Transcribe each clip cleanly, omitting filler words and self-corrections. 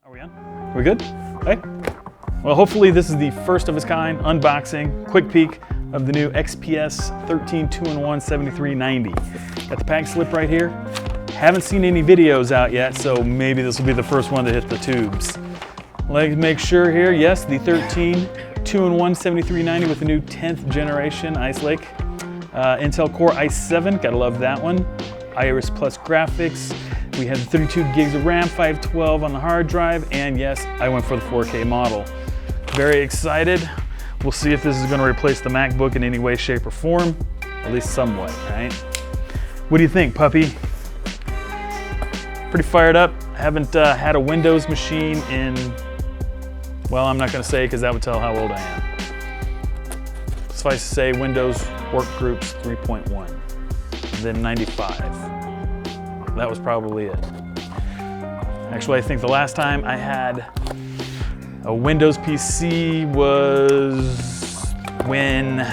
Are we on? Are we good? Hey. Well, hopefully this is the first of its kind unboxing, quick peek of the new XPS 13 2-in-1 7390. Got the pack slip right here. Haven't seen any videos out yet, so maybe this will be the first one to hit the tubes. Let's make sure here, yes, the 13 2-in-1 7390 with the new 10th generation Ice Lake. Intel Core i7, gotta love that one. Iris Plus graphics. We had 32 gigs of RAM, 512 on the hard drive, and yes, I went for the 4K model. Very excited. We'll see if this is gonna replace the MacBook in any way, shape, or form, at least somewhat, right? What do you think, puppy? Pretty fired up. Haven't had a Windows machine in, well, I'm not gonna say because that would tell how old I am. Suffice to say, Windows Workgroups 3.1, then 95. That was probably it. Actually, I think the last time I had a Windows PC was when,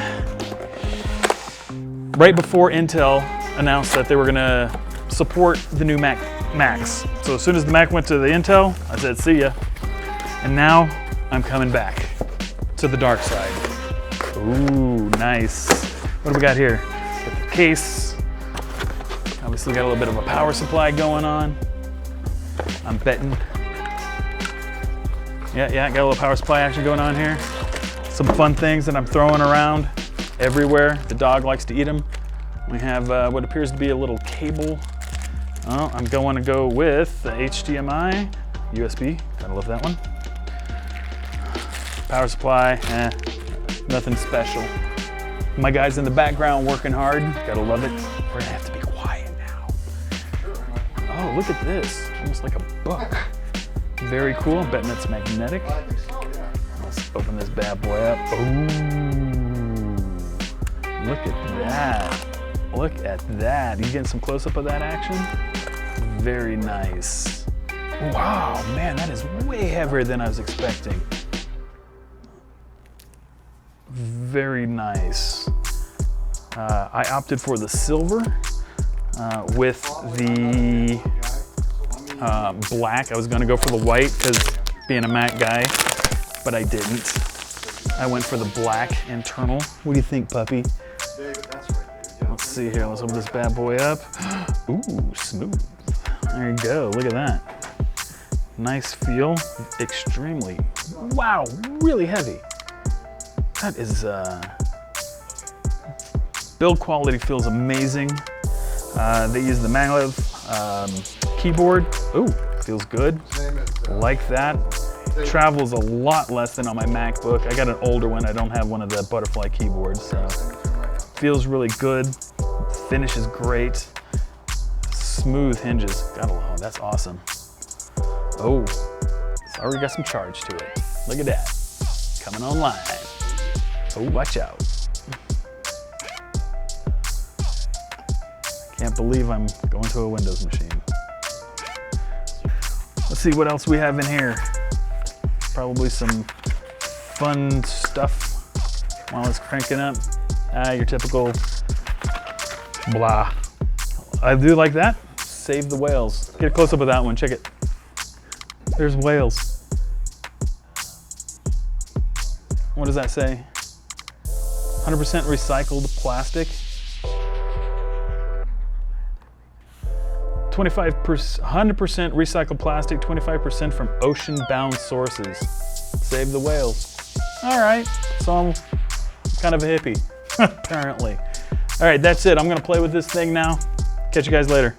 right before Intel announced that they were gonna support the new Macs. So as soon as the Mac went to the Intel, I said, see ya. And now I'm coming back to the dark side. Ooh, nice. What do we got here? Got the case. Obviously got a little bit of a power supply going on. I'm betting. Yeah, got a little power supply action going on here. Some fun things that I'm throwing around everywhere. The dog likes to eat them. We have what appears to be a little cable. Oh, I'm going to go with the HDMI, USB. Gotta love that one. Power supply, nothing special. My guy's in the background working hard. Gotta love it. We're gonna have to be quiet now. Oh, look at this. Almost like a book. Very cool. I'm betting it's magnetic. Let's open this bad boy up. Ooh. Look at that. Look at that. You getting some close-up of that action? Very nice. Wow, man, that is way heavier than I was expecting. Very nice. I opted for the silver with the black. I was gonna go for the white because being a Mac guy, but I didn't. I went for the black internal. What do you think, puppy? Let's see here, let's open this bad boy up. Ooh, smooth. There you go, look at that. Nice feel, extremely, wow, really heavy. That is, build quality feels amazing. They use the maglev keyboard. Ooh, feels good. Like that. Travels a lot less than on my MacBook. I got an older one. I don't have one of the butterfly keyboards, so feels really good. Finish is great. Smooth hinges. Oh, that's awesome. Oh, it's already got some charge to it. Look at that. Coming online. Oh, watch out. Can't believe I'm going to a Windows machine. Let's see what else we have in here. Probably some fun stuff while it's cranking up. Your typical blah. I do like that. Save the whales. Get a close up of that one, check it. There's whales. What does that say? 100% recycled plastic. 100% recycled plastic, 25% from ocean-bound sources. Save the whales. All right, so I'm kind of a hippie, apparently. All right, that's it. I'm gonna play with this thing now. Catch you guys later.